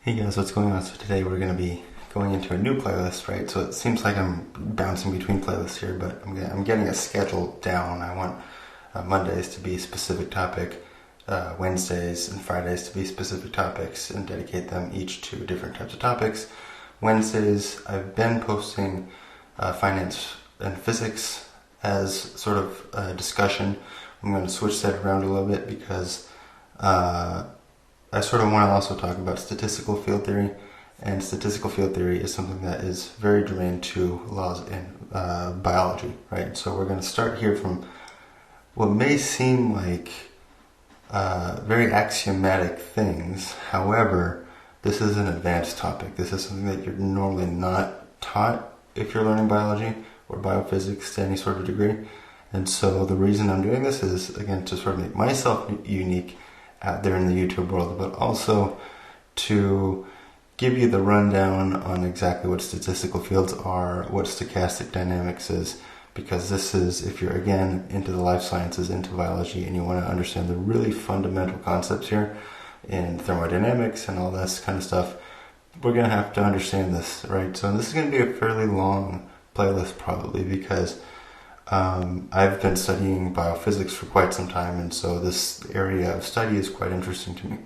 Hey guys, what's going on? So today we're going to be going into a new playlist, right? So it seems like I'm bouncing between playlists here, but I'm getting a schedule down. I want Mondays to be a specific topic, Wednesdays and Fridays to be specific topics, and dedicate them each to different types of topics. Wednesdays, I've been posting finance and physics as sort of a discussion. I'm going to switch that around a little bit because I sort of want to also talk about statistical field theory, and statistical field theory is something that is very germane to laws in biology, right? So we're going to start here from what may seem like very axiomatic things. However, this is an advanced topic. This is something that you're normally not taught if you're learning biology or biophysics to any sort of degree. And so the reason I'm doing this is, again, to sort of make myself unique out there in the YouTube world, but also to give you the rundown on exactly what statistical fields are, what stochastic dynamics is, because this is, if you're again into the life sciences, into biology, and you want to understand the really fundamental concepts here in thermodynamics and all this kind of stuff, we're going to have to understand this, right? So this is going to be a fairly long playlist probably, because I've been studying biophysics for quite some time, and so this area of study is quite interesting to me.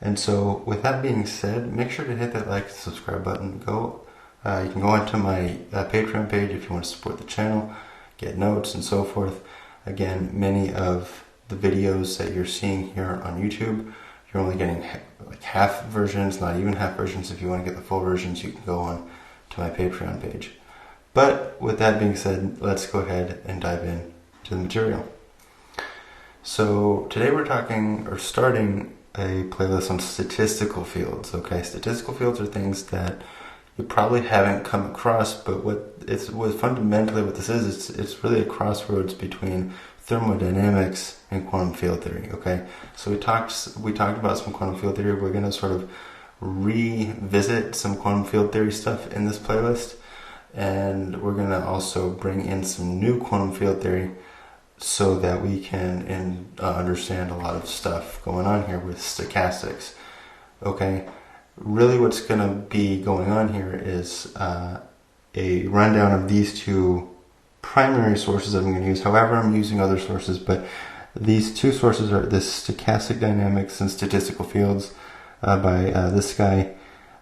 And so with that being said, make sure to hit that like and subscribe button. You can go onto my Patreon page if you want to support the channel, get notes and so forth. Again, many of the videos that you're seeing here on YouTube, you're only getting like half versions, not even half versions. If you want to get the full versions, you can go on to my Patreon page. But with that being said, let's go ahead and dive in to the material. So today we're starting a playlist on statistical fields. Okay, statistical fields are things that you probably haven't come across, but fundamentally what this is, it's really a crossroads between thermodynamics and quantum field theory. Okay, so we talked about some quantum field theory. We're going to sort of revisit some quantum field theory stuff in this playlist. And we're going to also bring in some new quantum field theory so that we can understand a lot of stuff going on here with stochastics. Okay, really what's going to be going on here is a rundown of these two primary sources that I'm going to use. However, I'm using other sources, but these two sources are this Stochastic Dynamics and Statistical Fields by this guy,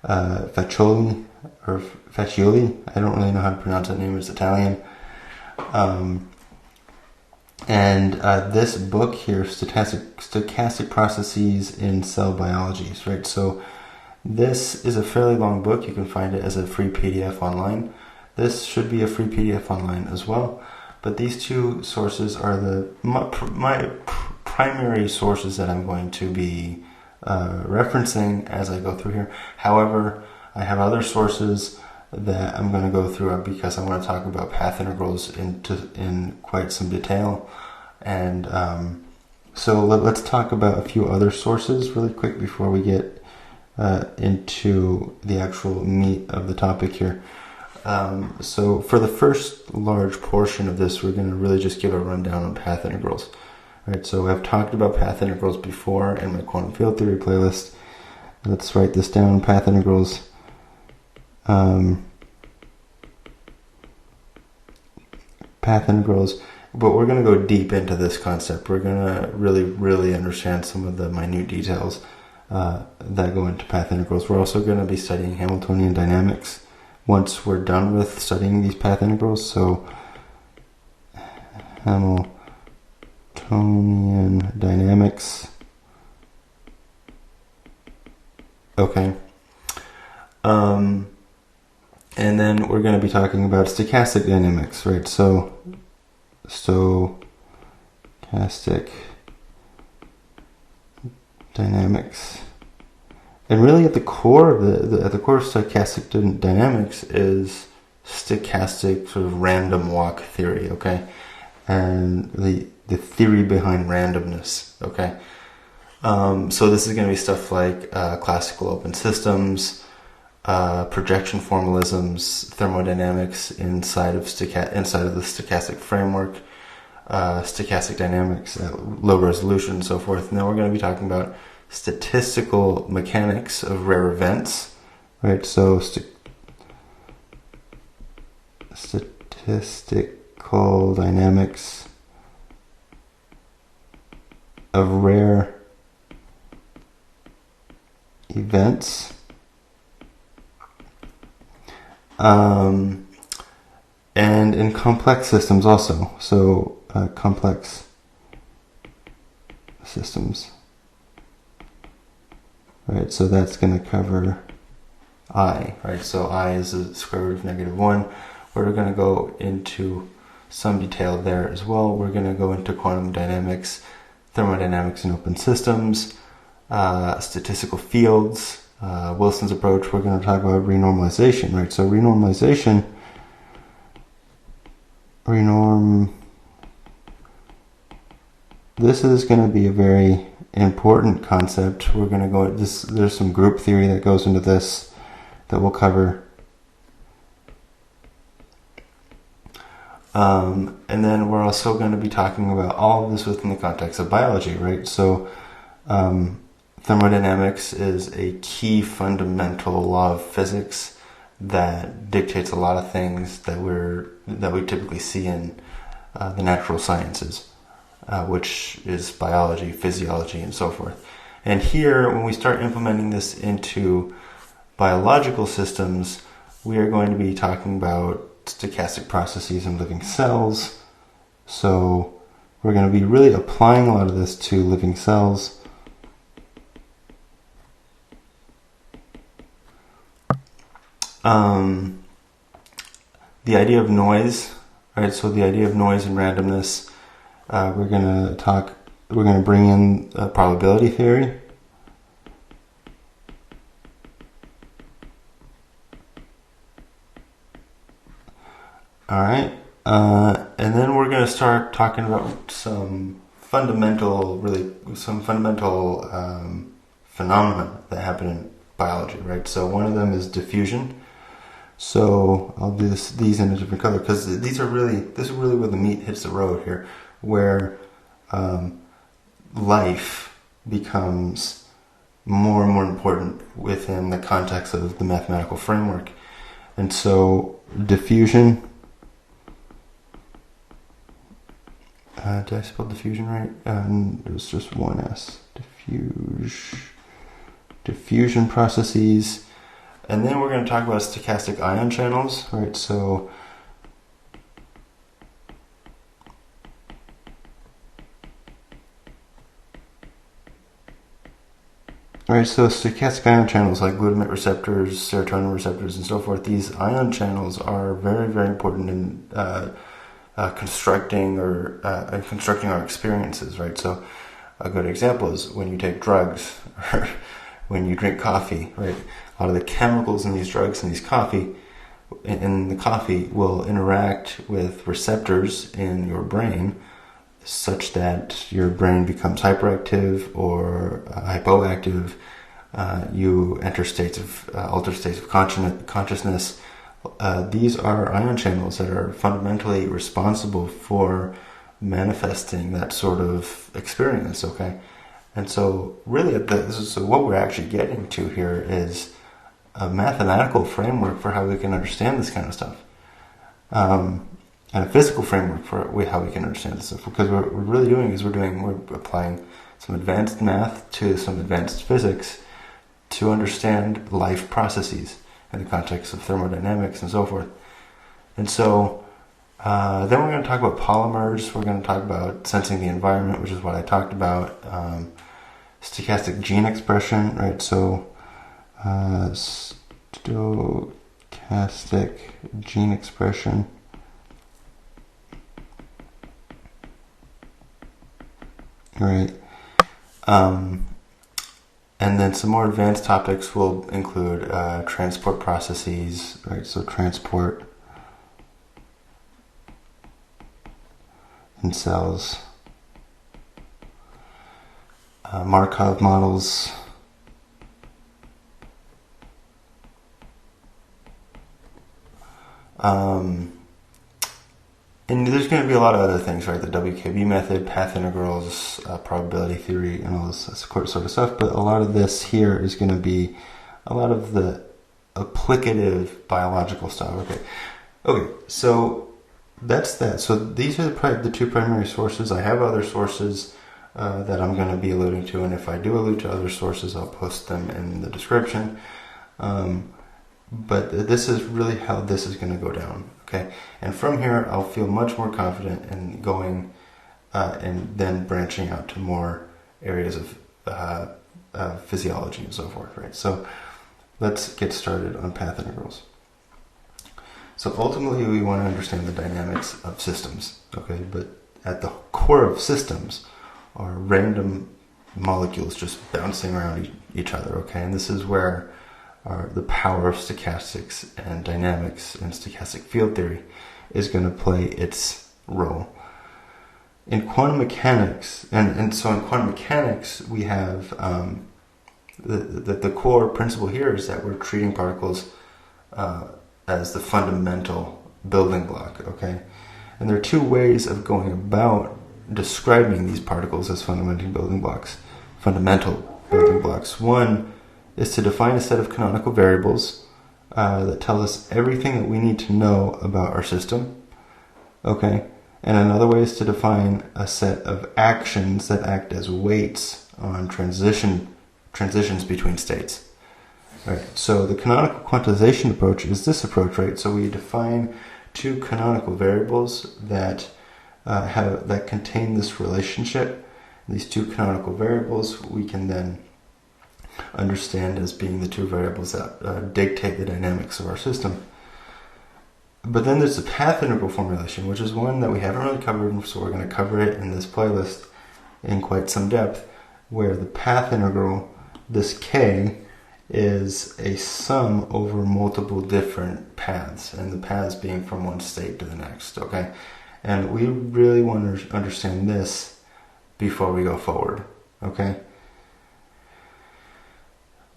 Faccioli, I don't really know how to pronounce that name, it's Italian. This book here, Stochastic Processes in Cell Biology, right? So this is a fairly long book. You can find it as a free PDF online. This should be a free PDF online as well. But these two sources are my primary sources that I'm going to be referencing as I go through here. However, I have other sources that I'm going to go through because I want to talk about path integrals in quite some detail. And so let's talk about a few other sources really quick before we get into the actual meat of the topic here. So for the first large portion of this, we're going to really just give a rundown on path integrals. Right, so I've talked about path integrals before in my quantum field theory playlist. Let's write this down, path integrals. Path integrals, but we're going to go deep into this concept. We're going to really understand some of the minute details that go into path integrals. We're also going to be studying Hamiltonian dynamics once we're done with studying these path integrals. So Hamiltonian dynamics. Okay. And then we're going to be talking about stochastic dynamics, right? So, stochastic dynamics, and really at the core of stochastic dynamics is stochastic sort of random walk theory, okay, and the theory behind randomness, okay. So this is going to be stuff like classical open systems, projection formalisms, thermodynamics inside of the stochastic framework, stochastic dynamics at low resolution and so forth. And then we're going to be talking about statistical mechanics of rare events, right? So statistical dynamics of rare events. And in complex systems also. So complex systems. Right, so that's going to cover I, right? So I is the square root of -1. We're going to go into some detail there as well. We're going to go into quantum dynamics, thermodynamics in open systems, statistical fields, Wilson's approach. We're going to talk about renormalization, right? So this is going to be a very important concept. We're going to go there's some group theory that goes into this that we'll cover. And then we're also going to be talking about all of this within the context of biology, right? So thermodynamics is a key fundamental law of physics that dictates a lot of things that we typically see in the natural sciences, which is biology, physiology, and so forth. And here, when we start implementing this into biological systems, we are going to be talking about stochastic processes in living cells. So we're going to be really applying a lot of this to living cells. The idea of noise, right? So the idea of noise and randomness, we're going to bring in probability theory. All right, and then we're going to start talking about some fundamental phenomena that happen in biology, right? So one of them is diffusion. So I'll do these in a different color because this is really where the meat hits the road here, where life becomes more and more important within the context of the mathematical framework. And so diffusion. Did I spell diffusion right? It was just one S. Diffusion processes. And then we're going to talk about stochastic ion channels, right? So stochastic ion channels like glutamate receptors, serotonin receptors, and so forth, these ion channels are very, very important in constructing our experiences, right? So a good example is when you take drugs or when you drink coffee, right? A lot of the chemicals in these drugs and in the coffee will interact with receptors in your brain such that your brain becomes hyperactive or hypoactive. You enter altered states of consciousness. These are ion channels that are fundamentally responsible for manifesting that sort of experience, okay? And so really what we're actually getting to here is a mathematical framework for how we can understand this kind of stuff. And a physical framework for how we can understand this stuff. Because what we're really doing is we're applying some advanced math to some advanced physics to understand life processes in the context of thermodynamics and so forth. And so then we're going to talk about polymers. We're going to talk about sensing the environment, which is what I talked about. Stochastic gene expression, right? So stochastic gene expression. Right. And then some more advanced topics will include transport processes, right? So transport in cells, Markov models, and there's going going to be a lot of other things, right? The WKB method, path integrals, probability theory, and all this sort of stuff. But a lot of this here is going to be a lot of the applicative biological stuff. Okay, so that's that. So these are the two primary sources. I have other sources that I'm going to be alluding to, and if I do allude to other sources, I'll post them in the description. But this is really how this is going to go down, okay? And from here, I'll feel much more confident in going and then branching out to more areas of physiology and so forth, right? So let's get started on path integrals. So ultimately, we want to understand the dynamics of systems, okay? But at the core of systems are random molecules just bouncing around each other, okay? And this is where the power of stochastics and dynamics and stochastic field theory is going to play its role. In quantum mechanics, and so in quantum mechanics, we have the core principle here is that we're treating particles as the fundamental building block, okay? And there are two ways of going about describing these particles as fundamental building blocks. One is to define a set of canonical variables that tell us everything that we need to know about our system, okay? And another way is to define a set of actions that act as weights on transitions between states. All right, so the canonical quantization approach is this approach, right? So we define two canonical variables that that contain this relationship. These two canonical variables we can then understand as being the two variables that dictate the dynamics of our system. But then there's the path integral formulation, which is one that we haven't really covered, so we're going to cover it in this playlist in quite some depth, where the path integral, this k, is a sum over multiple different paths, and the paths being from one state to the next, okay? And we really want to understand this before we go forward, okay?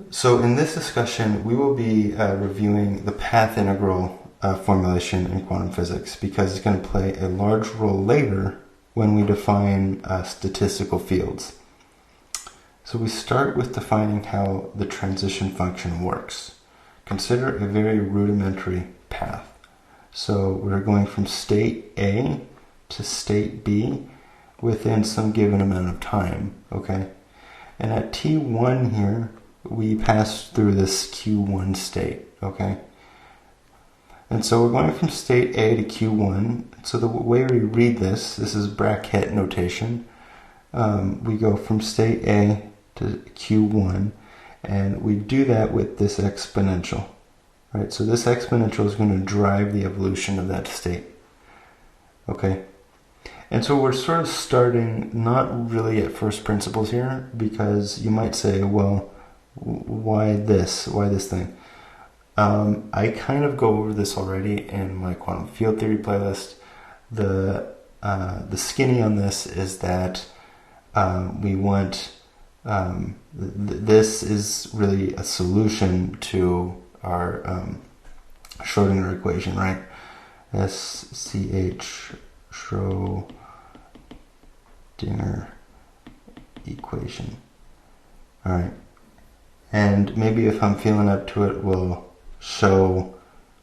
So in this discussion, we will be reviewing the path integral formulation in quantum physics, because it's going to play a large role later when we define statistical fields. So we start with defining how the transition function works. Consider a very rudimentary path. So we're going from state A to state B within some given amount of time, okay? And at T1 here, we pass through this Q1 state, okay? And so we're going from state A to Q1. So the way we read this is bracket notation. We go from state A to Q1, and we do that with this exponential, right? So this exponential is going to drive the evolution of that state, okay? And so we're sort of starting not really at first principles here, because you might say, well, why this thing? I kind of go over this already in my quantum field theory playlist. The skinny on this is that we want this is really a solution to our Schrodinger equation, right? SCH Schrodinger equation. All right. And maybe if I'm feeling up to it, we'll show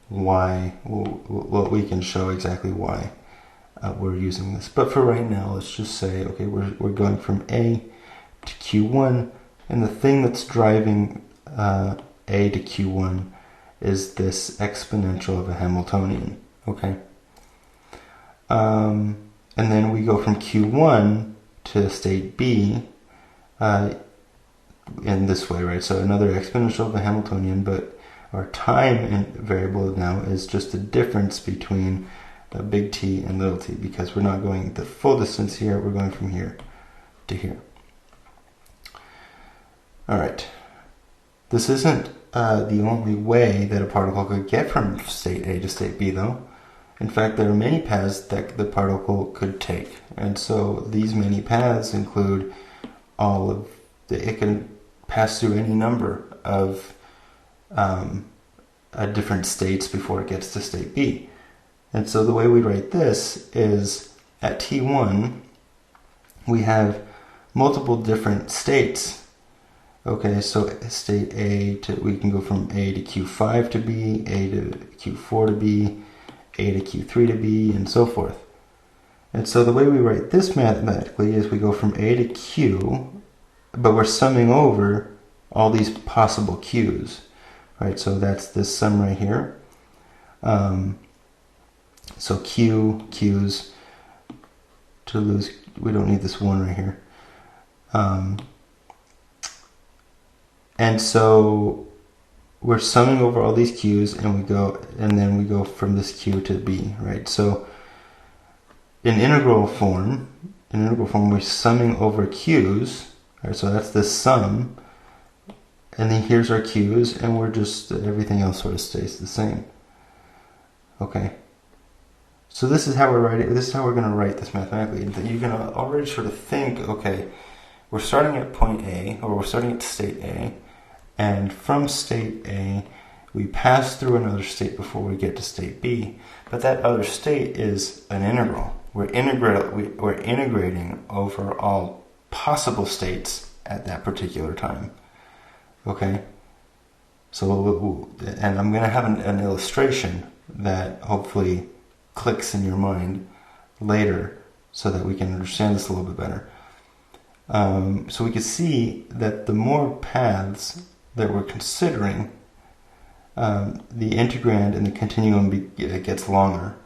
why, what we can show exactly why we're using this. But for right now, let's just say, okay, we're going from A to Q1, and the thing that's driving A to Q1 is this exponential of a Hamiltonian, okay? And then we go from Q1 to state B in this way, right? So another exponential of a Hamiltonian, but our time variable now is just the difference between big T and little t, because we're not going the full distance here, we're going from here to here. All right. This isn't the only way that a particle could get from state A to state B, though. In fact, there are many paths that the particle could take. And so these many paths include all of it can pass through any number of different states before it gets to state B. And so the way we write this is at T1, we have multiple different states. Okay, so state A to, we can go from A to Q5 to B, A to Q4 to B, A to Q3 to B, and so forth. And so the way we write this mathematically is we go from A to Q, but we're summing over all these possible Q's, right? So that's this sum right here. So Q's, to lose, we don't need this 1 right here. And so we're summing over all these Q's, and then we go from this Q to B, right? So in integral form, we're summing over Q's, right? So that's this sum, and then here's our Q's, and we're just, everything else sort of stays the same. Okay. So this is how we're writing. This is how we're going to write this mathematically. You can already sort of think, okay, we're starting at point A, or we're starting at state A, and from state A, we pass through another state before we get to state B. But that other state is an integral. We're integrating over all possible states at that particular time. Okay? So, and I'm going to have an illustration that hopefully clicks in your mind later so that we can understand this a little bit better. So we can see that the more paths that we're considering, the integrand in the continuum gets longer.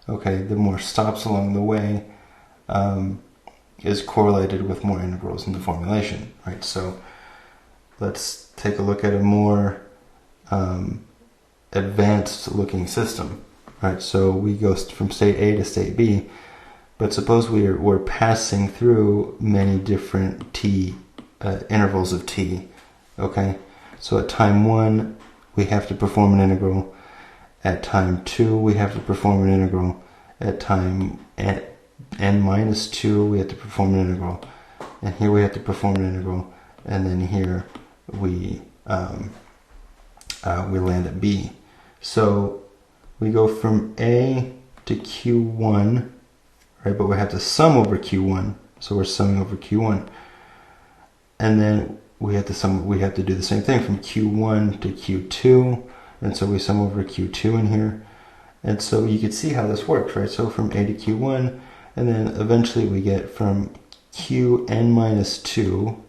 Okay, the more stops along the way is correlated with more integrals in the formulation, right? So let's take a look at a more advanced looking system, right? So we go from state A to state B, but suppose we're passing through many different t intervals of t. Okay, so at time 1 we have to perform an integral. At time 2 we have to perform an integral. At time n minus 2 we have to perform an integral, and here we have to perform an integral, and then here we land at B. So we go from A to Q1, right? But we have to sum over Q1, so we're summing over Q1, and then we have to do the same thing from Q1 to Q2, and so we sum over Q2 in here, and so you can see how this works, right? So from A to Q1, and then eventually we get from Qn minus 2,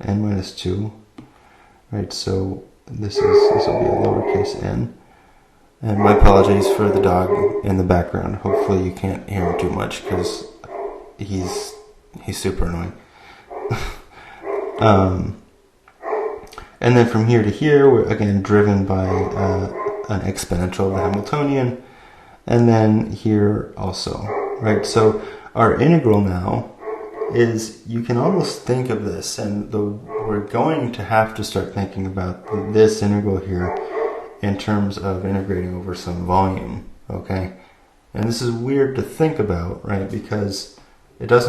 right? So this will be a lowercase n. And my apologies for the dog in the background. Hopefully you can't hear him too much because he's super annoying. And then from here to here, we're again driven by an exponential of the Hamiltonian, and then here also, right? So our integral now is, you can almost think of this, and we're going to have to start thinking about this integral here in terms of integrating over some volume, okay? And this is weird to think about, right? Because this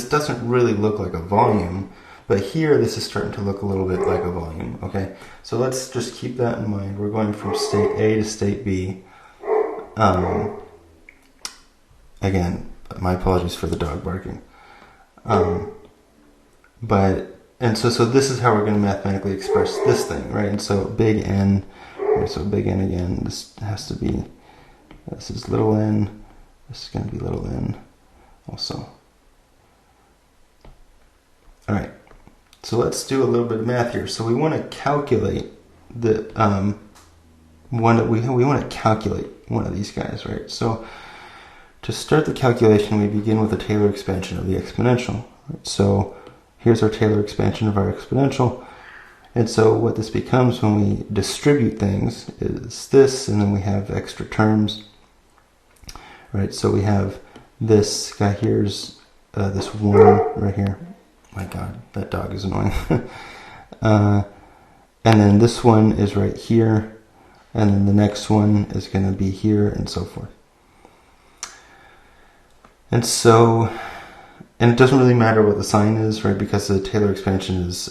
doesn't really look like a volume, but here this is starting to look a little bit like a volume, okay? So let's just keep that in mind. We're going from state A to state B. Again, my apologies for the dog barking. So this is how we're going to mathematically express this thing, right? And so big N, right? So big N again, this has to be, this is little n, this is going to be little n also. Alright, so let's do a little bit of math here. So we want to calculate we want to calculate one of these guys, right? So to start the calculation, we begin with a Taylor expansion of the exponential. Right? So here's our Taylor expansion of our exponential. And so what this becomes when we distribute things is this, and then we have extra terms. Right, so we have this guy here's this 1 right here. My God, that dog is annoying. And then this one is right here, and then the next one is going to be here, and so forth. And so, and it doesn't really matter what the sign is, right? Because the Taylor expansion is,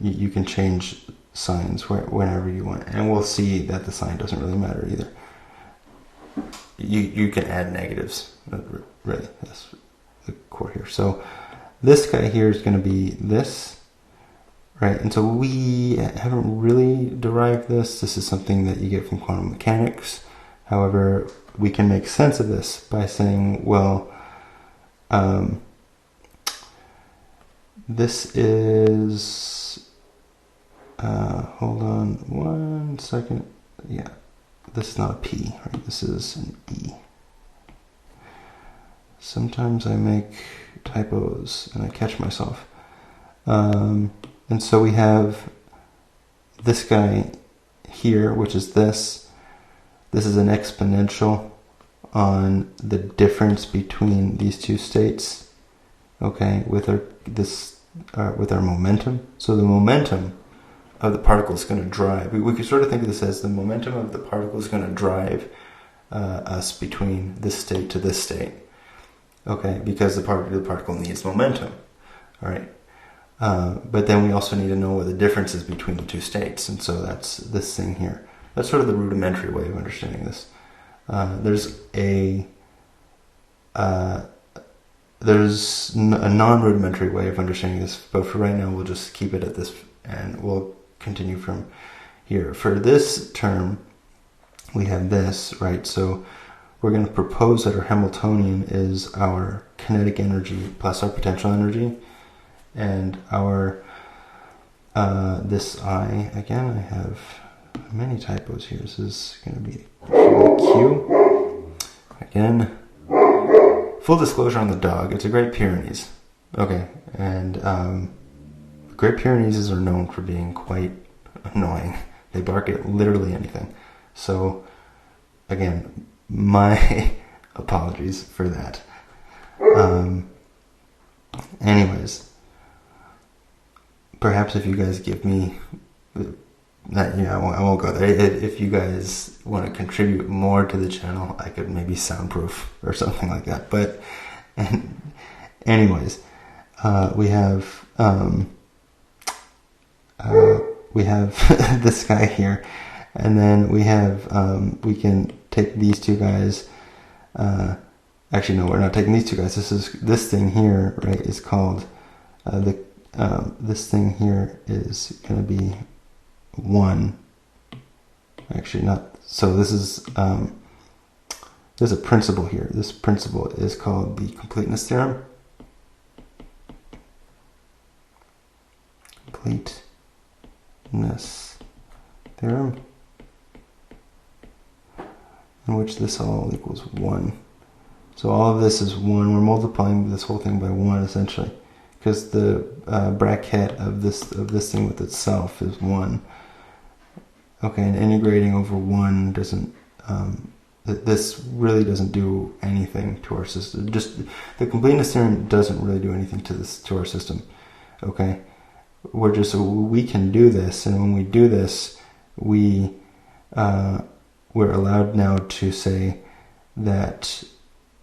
you can change signs whenever you want. And we'll see that the sign doesn't really matter either. you can add negatives. Really, that's the core here. So this guy here is going to be this, right? And so we haven't really derived this. This is something that you get from quantum mechanics. However, we can make sense of this by saying, well, this is, hold on one second. Yeah, this is not a P, right? This is an E. Sometimes I make typos and I catch myself. And so we have this guy here, which is this. This is an exponential on the difference between these two states. Okay, with our momentum. So the momentum of the particle is going to drive. We could sort of think of this as the momentum of the particle is going to drive us between this state to this state. Okay, because the particle needs momentum. All right. But then we also need to know what the difference is between the two states, and so that's this thing here. That's sort of the rudimentary way of understanding this. There's a non-rudimentary way of understanding this, but for right now we'll just keep it at this, and we'll continue from here. For this term, we have this, right? So we're going to propose that our Hamiltonian is our kinetic energy plus our potential energy, and our this I, again, I have many typos here. This is going to be Q. Again, full disclosure on the dog, it's a Great Pyrenees. Okay, and Great Pyrenees are known for being quite annoying. They bark at literally anything. So, again, my apologies for that. Anyways, perhaps if you guys give me that, I won't go there. If you guys want to contribute more to the channel, I could maybe soundproof or something like that. But, anyways, we have this guy here, and then we have we can take these two guys. Actually, no, we're not taking these two guys. This thing here, right, is called this thing here is going to be 1. Actually, not. So this is there's a principle here. This principle is called the completeness theorem. Completeness theorem, in which this all equals 1. So all of this is 1. We're multiplying this whole thing by 1 essentially, because the bracket of this thing with itself is 1. Okay, and integrating over 1 doesn't. This really doesn't do anything to our system. Just the completeness theorem doesn't really do anything to our system. Okay, we can do this, and when we do this, we're allowed now to say that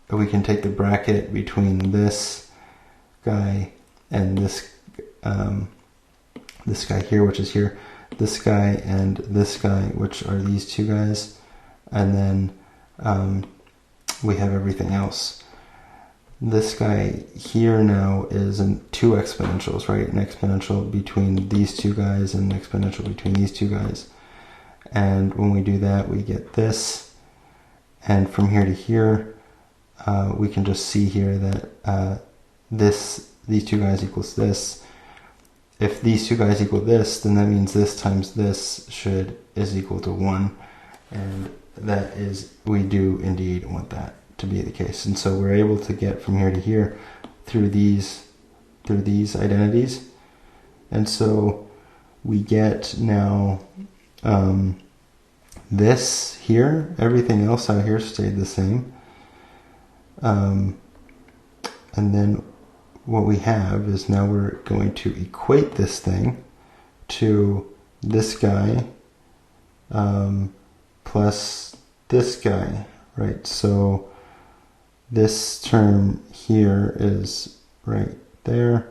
we can take the bracket between this guy and this guy here, which is here, this guy and this guy, which are these two guys, and then we have everything else. This guy here now is in 2 exponentials, right? An exponential between these two guys and an exponential between these two guys. And when we do that, we get this. And from here to here, we can just see here that these two guys equals this. If these two guys equal this, then that means this times this is equal to 1. And that is, we do indeed want that to be the case. And so we're able to get from here to here through these identities. And so we get now this here, everything else out here stayed the same. And then what we have is now we're going to equate this thing to this guy plus this guy, right? So this term here is right there,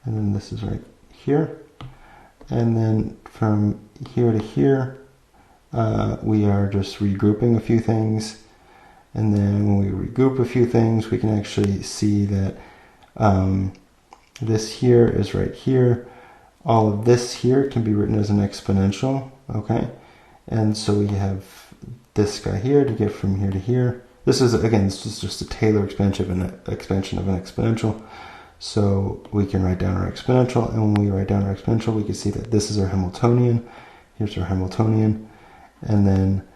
and then this is right here. And then from here to here, we are just regrouping a few things, And then when we regroup a few things, we can actually see that this here is right here. All of this here can be written as an exponential, okay? And so we have this guy here to get from here to here. This is, again, this is just a Taylor expansion of an exponential. So we can write down our exponential, and when we write down our exponential, we can see that this is our Hamiltonian. Here's our Hamiltonian, and then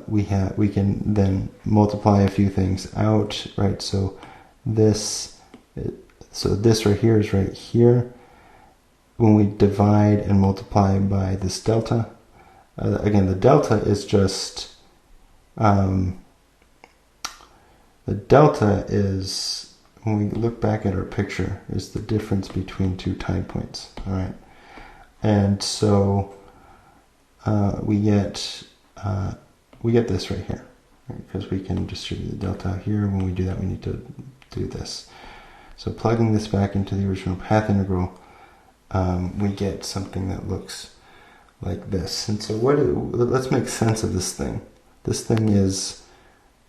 we can then multiply a few things out, right? So this right here is right here. When we divide and multiply by this delta, again, the delta is just the delta is, when we look back at our picture, is the difference between two time points. All right, and so we get this right here, right? Because we can distribute the delta out here. When we do that, we need to do this. So plugging this back into the original path integral, we get something that looks like this. And so let's make sense of this thing. This thing is,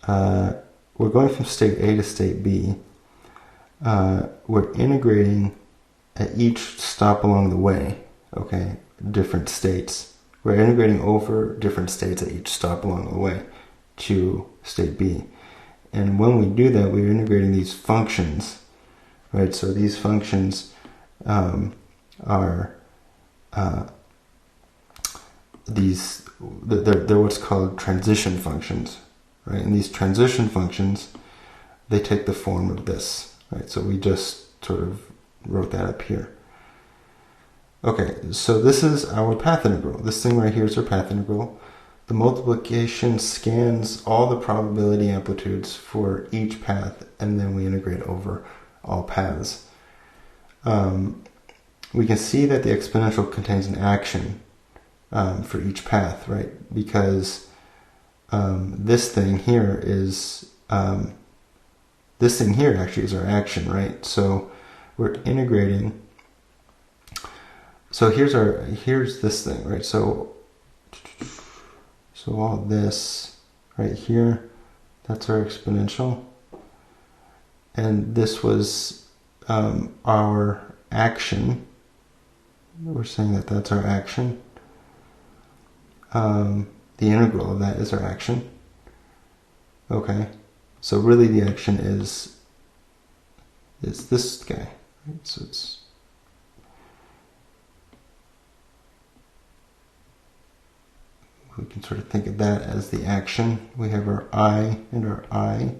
we're going from state A to state B. We're integrating at each stop along the way, okay, different states. We're integrating over different states at each stop along the way to state B. And when we do that, we're integrating these functions, right? So these functions are they're what's called transition functions, right? And these transition functions, they take the form of this, right? So we just sort of wrote that up here. Okay, so this is our path integral. This thing right here is our path integral. The multiplication scans all the probability amplitudes for each path, and then we integrate over all paths. We can see that the exponential contains an action for each path, right? Because this thing here is, this thing here actually is our action, right? So we're integrating. So here's this thing, right? So all this right here, that's our exponential, and this was our action. We're saying that that's our action. The integral of that is our action. Okay, so really the action is this guy, right? So it's we can sort of think of that as the action. We have our I and our I.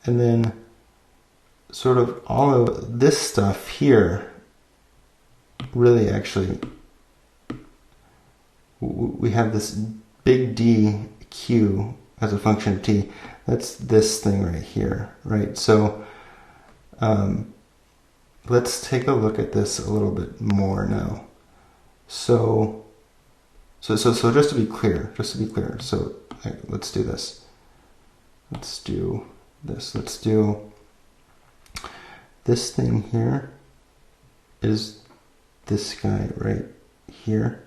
And then sort of all of this stuff here, really actually, we have this big D Q as a function of T. That's this thing right here, right? So let's take a look at this a little bit more now. So just to be clear, so let's do this. Let's do this. Let's do this thing here is this guy right here.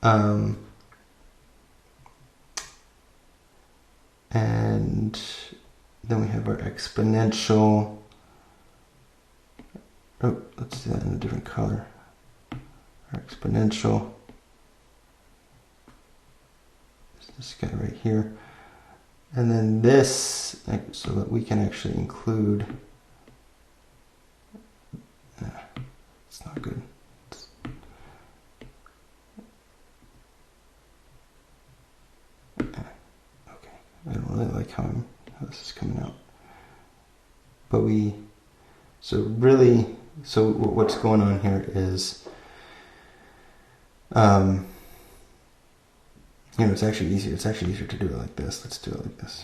And then we have our exponential. Oh, let's do that in a different color. Our exponential is this guy right here. And then this, so that we can actually include, it's not good. Okay, I don't really like how this is coming out. But so what's going on here is, it's actually easier. It's actually easier to do it like this. Let's do it like this.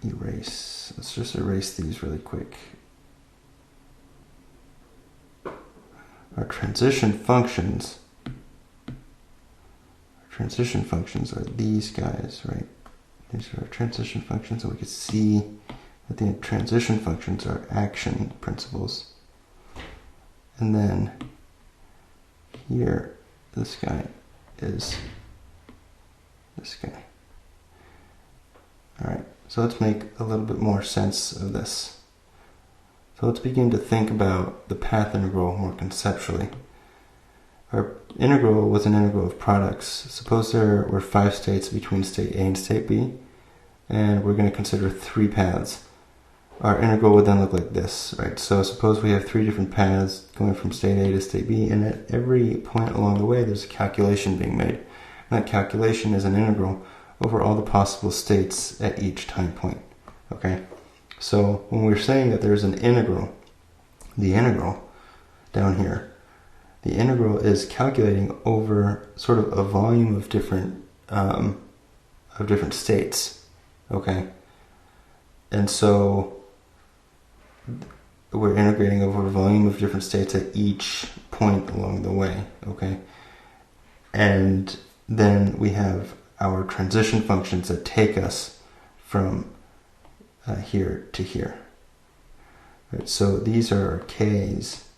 Erase. Let's just erase these really quick. Our transition functions. Are these guys, right? These are our transition functions, and we can see that the transition functions are action principles. And then here, this guy is this guy. Alright, so let's make a little bit more sense of this. So let's begin to think about the path integral more conceptually. Our integral was an integral of products. Suppose there were 5 states between state A and state B, and we're going to consider 3 paths. Our integral would then look like this, right? So suppose we have 3 different paths going from state A to state B, and at every point along the way there's a calculation being made. And that calculation is an integral over all the possible states at each time point. Okay? So when we're saying that there's an integral, the integral down here, the integral is calculating over sort of a volume of different states. Okay? And so we're integrating over a volume of different states at each point along the way. Okay? And then we have our transition functions that take us from here to here. Right, so these are our k's.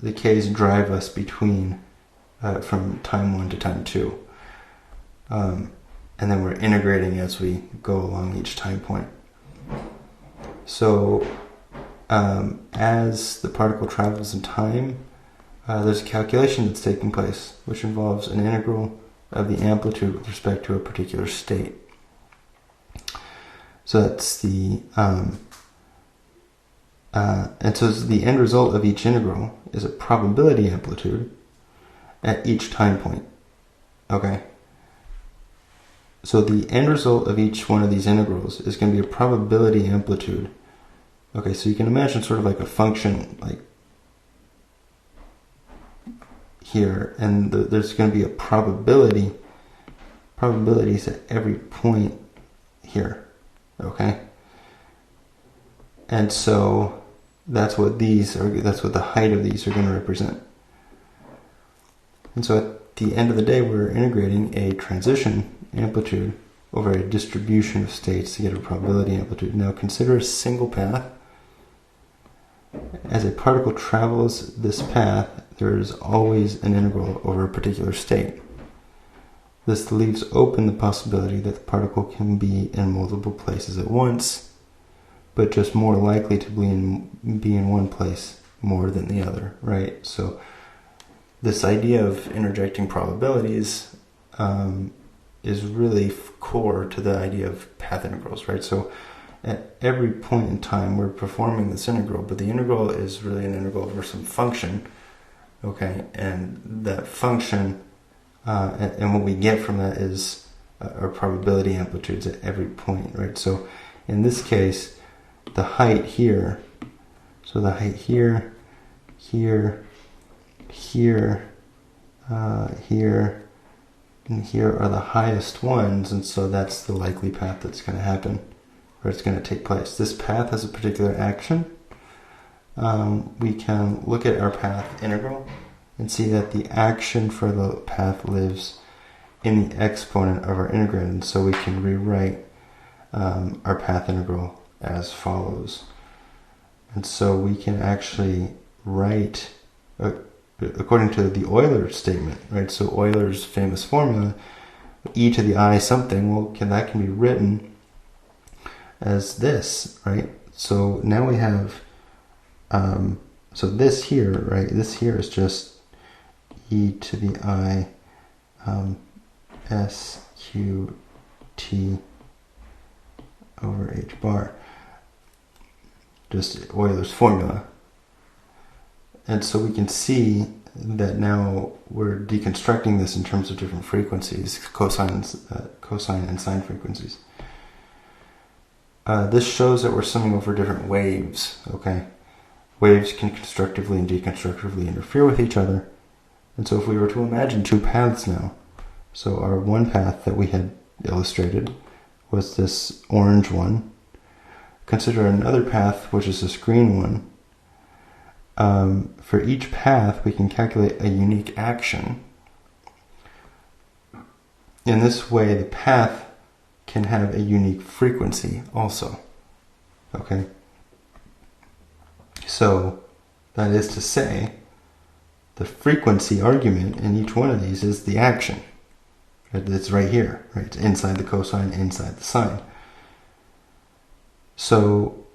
The k's drive us between from time 1 to time 2. And then we're integrating as we go along each time point. So as the particle travels in time, there's a calculation that's taking place, which involves an integral of the amplitude with respect to a particular state. So that's the and so the end result of each integral is a probability amplitude at each time point. Okay. So the end result of each one of these integrals is going to be a probability amplitude. Okay, so you can imagine sort of like a function like here, and there's going to be a probabilities at every point here. Okay, and so that's what the height of these are going to represent. And so at the end of the day, we're integrating a transition amplitude over a distribution of states to get a probability amplitude. Now consider a single path. As a particle travels this path, there is always an integral over a particular state. This leaves open the possibility that the particle can be in multiple places at once, but just more likely to be in one place more than the other, right? So this idea of interjecting probabilities is really core to the idea of path integrals, right? So at every point in time we're performing this integral, but the integral is really an integral over some function, okay? And that function, and what we get from that is our probability amplitudes at every point, right? So in this case, the height here, so the height here, here, here, here, and here are the highest ones, and so that's the likely path that's going to happen, where it's going to take place. This path has a particular action. We can look at our path integral and see that the action for the path lives in the exponent of our integrand, and so we can rewrite our path integral as follows. And so we can actually write according to the Euler statement, right? So Euler's famous formula, e to the I something, well, that can be written as this, right? So now we have, so this here, right? This here is just e to the I s q t over h bar, just Euler's formula. And so we can see that now we're deconstructing this in terms of different frequencies, cosine and sine frequencies. This shows that we're summing over different waves, okay? Waves can constructively and deconstructively interfere with each other. And so if we were to imagine 2 paths now, so our one path that we had illustrated was this orange one. Consider another path, which is this green one. For each path, we can calculate a unique action. In this way, the path can have a unique frequency also. Okay? So, that is to say, the frequency argument in each one of these is the action. It's right here, right? It's inside the cosine, inside the sine. So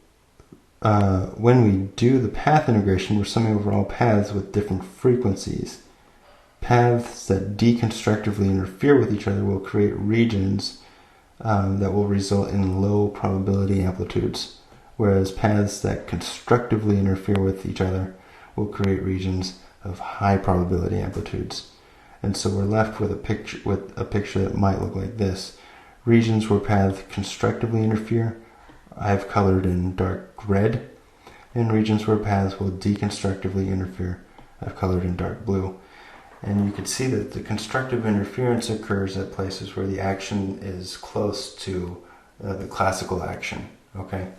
when we do the path integration, we're summing over all paths with different frequencies. Paths that deconstructively interfere with each other will create regions that will result in low probability amplitudes, whereas paths that constructively interfere with each other will create regions of high probability amplitudes. And so we're left with a picture that might look like this. Regions where paths constructively interfere, I've colored in dark red, and regions where paths will deconstructively interfere, I've colored in dark blue. And you can see that the constructive interference occurs at places where the action is close to the classical action, okay?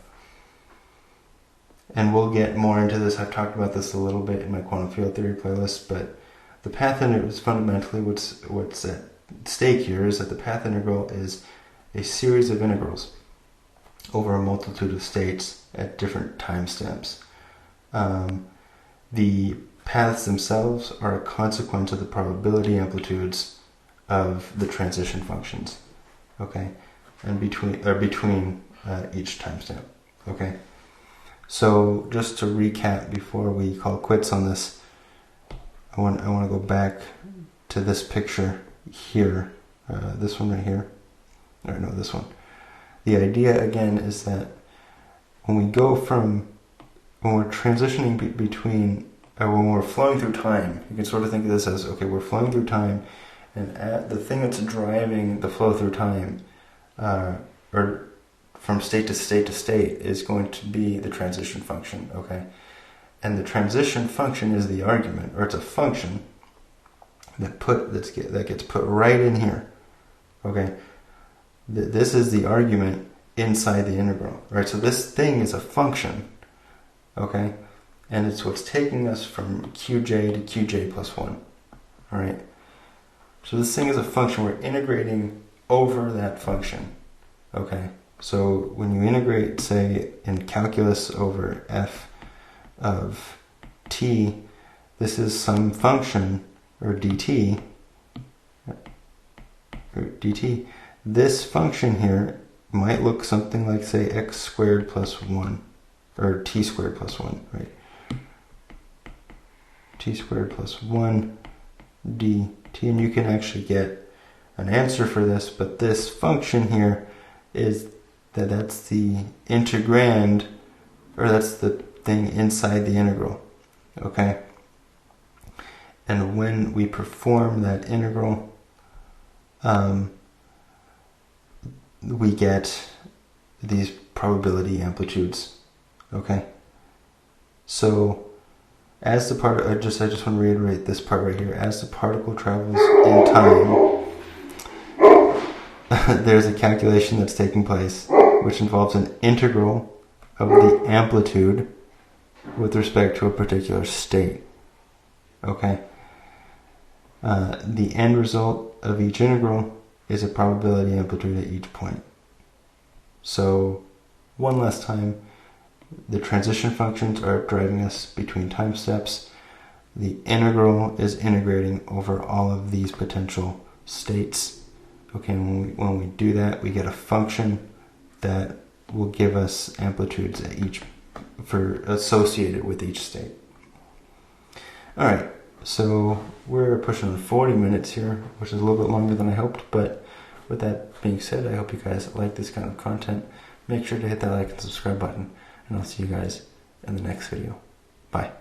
And we'll get more into this. I've talked about this a little bit in my quantum field theory playlist, but the path integral is fundamentally what's at stake here is that the path integral is a series of integrals over a multitude of states at different timestamps. The paths themselves are a consequence of the probability amplitudes of the transition functions, okay, and between each timestamp, okay. So just to recap before we call quits on this, I want to go back to this picture here, this one right here, or no, this one. The idea again is that when we're transitioning between, when we're flowing through time, you can sort of think of this as, okay, we're flowing through time, and the thing that's driving the flow through time, or from state to state to state, is going to be the transition function, okay? And the transition function is the argument, or it's a function that gets put right in here, okay? This is the argument inside the integral, right? So this thing is a function, okay? And it's what's taking us from qj to qj plus 1, all right? So this thing is a function. We're integrating over that function, okay? So when you integrate, say, in calculus over f of t, this is some function, or dt, this function here might look something like, say, x squared plus 1, or t squared plus 1, right? T squared plus 1 dt, and you can actually get an answer for this, but this function here is that's the integrand, or that's the thing inside the integral, okay? And when we perform that integral, we get these probability amplitudes, okay? So as the I just want to reiterate this part right here. As the particle travels in time, there's a calculation that's taking place which involves an integral of the amplitude with respect to a particular state, okay? The end result of each integral is a probability amplitude at each point. So one last time, the transition functions are driving us between time steps. The integral is integrating over all of these potential states. Okay, when we do that, we get a function that will give us amplitudes at associated with each state. Alright, so we're pushing on 40 minutes here, which is a little bit longer than I hoped, but with that being said, I hope you guys like this kind of content. Make sure to hit that like and subscribe button, and I'll see you guys in the next video. Bye.